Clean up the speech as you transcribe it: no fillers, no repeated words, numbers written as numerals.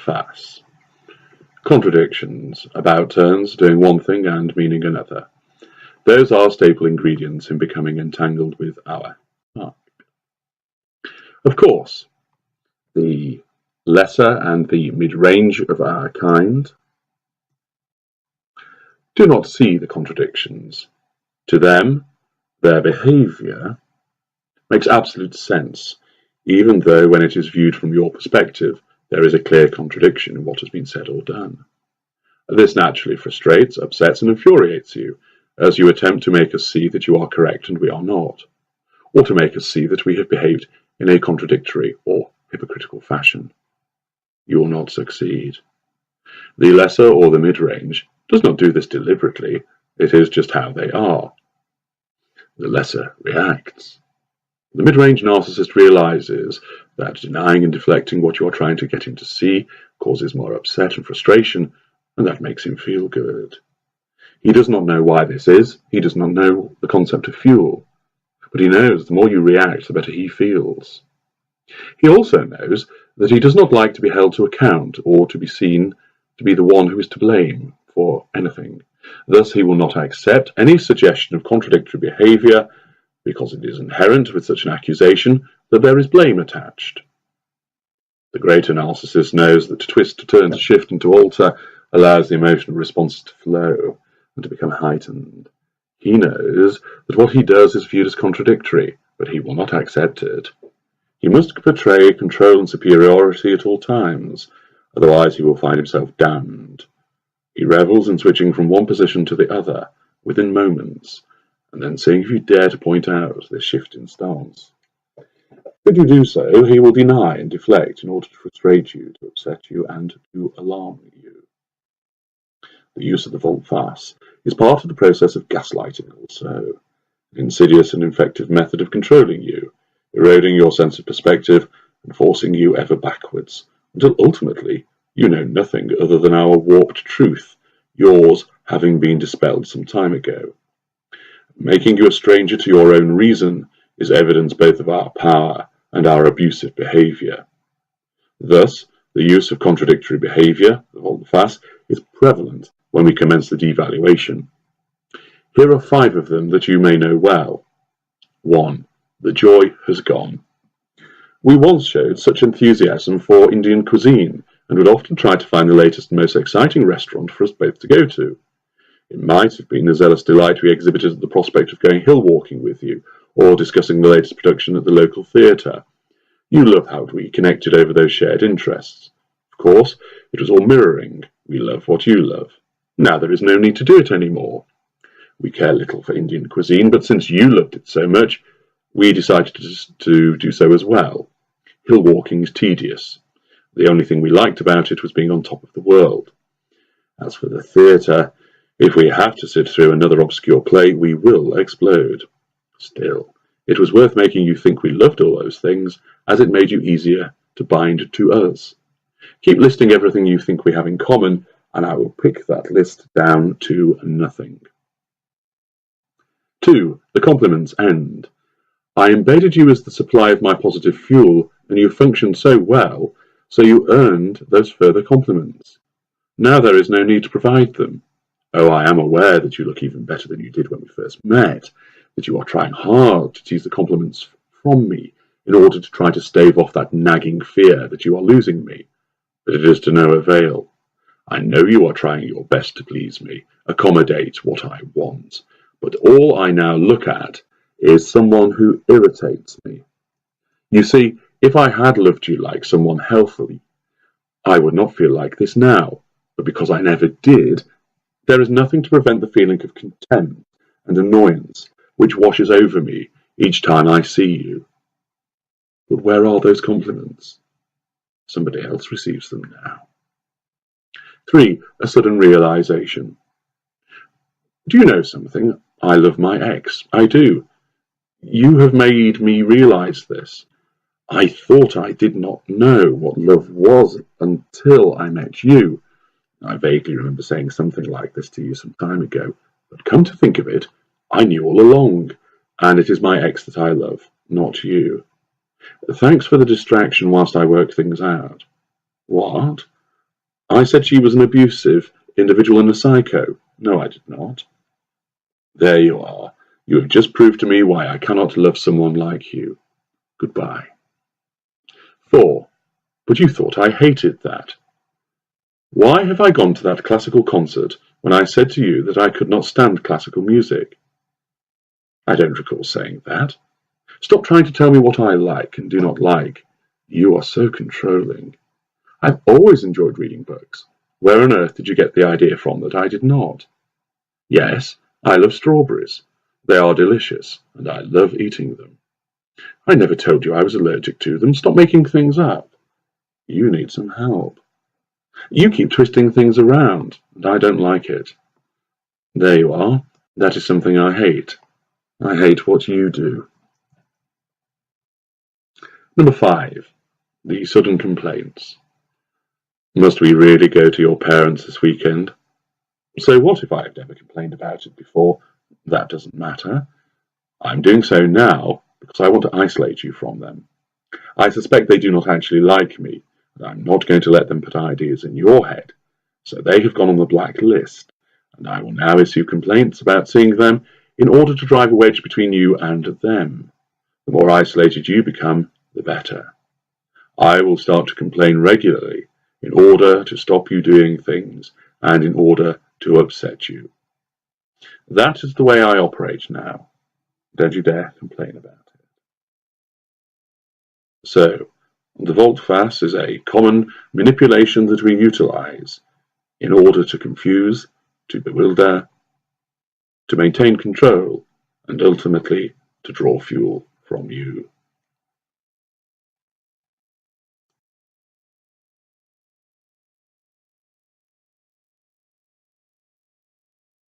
face. Contradictions, about turns, doing one thing and meaning another. Those are staple ingredients in becoming entangled with our heart. Of course, the lesser and the mid-range of our kind do not see the contradictions. To them, their behaviour makes absolute sense, even though when it is viewed from your perspective, there is a clear contradiction in what has been said or done. This naturally frustrates, upsets, and infuriates you, as you attempt to make us see that you are correct and we are not, or to make us see that we have behaved in a contradictory or hypocritical fashion. You will not succeed. The lesser or the mid-range does not do this deliberately, it is just how they are. The lesser reacts. The mid-range narcissist realizes that denying and deflecting what you are trying to get him to see causes more upset and frustration, and that makes him feel good. He does not know why this is, he does not know the concept of fuel, but he knows the more you react, the better he feels. He also knows that he does not like to be held to account or to be seen to be the one who is to blame for anything. Thus, he will not accept any suggestion of contradictory behaviour because it is inherent with such an accusation that there is blame attached. The greater narcissist knows that to twist, to turn, to shift, and to alter allows the emotional responses to flow and to become heightened. He knows that what he does is viewed as contradictory, but he will not accept it. He must portray control and superiority at all times, otherwise he will find himself damned. He revels in switching from one position to the other within moments, and then seeing if you dare to point out this shift in stance. Should you do so, he will deny and deflect in order to frustrate you, to upset you, and to alarm you. The use of the Volte Face is part of the process of gaslighting also, an insidious and effective method of controlling you, eroding your sense of perspective and forcing you ever backwards, until ultimately you know nothing other than our warped truth, yours having been dispelled some time ago. Making you a stranger to your own reason is evidence both of our power and our abusive behaviour. Thus, the use of contradictory behaviour, the Volte Face, is prevalent when we commence the devaluation. Here are 5 of them that you may know well. 1. The joy has gone. We once showed such enthusiasm for Indian cuisine and would often try to find the latest and most exciting restaurant for us both to go to. It might have been the zealous delight we exhibited at the prospect of going hill walking with you, or discussing the latest production at the local theatre. You love how we connected over those shared interests. Of course, it was all mirroring. We love what you love. Now there is no need to do it anymore. We care little for Indian cuisine, but since you loved it so much, we decided to do so as well. Hill walking is tedious. The only thing we liked about it was being on top of the world. As for the theatre, if we have to sit through another obscure play, we will explode. Still, it was worth making you think we loved all those things, as it made you easier to bind to us. Keep listing everything you think we have in common, and I will pick that list down to nothing. 2. The compliments end. I embedded you as the supply of my positive fuel, and you functioned so well, so you earned those further compliments. Now there is no need to provide them. Oh, I am aware that you look even better than you did when we first met, that you are trying hard to tease the compliments from me in order to try to stave off that nagging fear that you are losing me. But it is to no avail. I know you are trying your best to please me, accommodate what I want, but all I now look at is someone who irritates me. You see, if I had loved you like someone healthily, I would not feel like this now, but because I never did, there is nothing to prevent the feeling of contempt and annoyance which washes over me each time I see you. But where are those compliments? Somebody else receives them now. 3. A sudden realization. Do you know something? I love my ex. I do. You have made me realize this. I thought I did not know what love was until I met you. I vaguely remember saying something like this to you some time ago, but come to think of it, I knew all along, and it is my ex that I love, not you. Thanks for the distraction whilst I work things out. What? I said she was an abusive individual and a psycho. No, I did not. There you are. You have just proved to me why I cannot love someone like you. Goodbye. 4. But you thought I hated that. Why have I gone to that classical concert when I said to you that I could not stand classical music? I don't recall saying that. Stop trying to tell me what I like and do not like. You are so controlling. I've always enjoyed reading books. Where on earth did you get the idea from that I did not? Yes, I love strawberries. They are delicious, and I love eating them. I never told you I was allergic to them. Stop making things up. You need some help. You keep twisting things around, and I don't like it. There you are. That is something I hate. I hate what you do. Number 5. The sudden complaints. Must we really go to your parents this weekend? So what if I have never complained about it before? That doesn't matter. I'm doing so now because I want to isolate you from them. I suspect they do not actually like me, and I'm not going to let them put ideas in your head. So they have gone on the black list, and I will now issue complaints about seeing them in order to drive a wedge between you and them. The more isolated you become, the better. I will start to complain regularly in order to stop you doing things and in order to upset you. That is the way I operate now. Don't you dare complain about it. So, the Volte Face is a common manipulation that we utilize in order to confuse, to bewilder, to maintain control, and ultimately to draw fuel from you.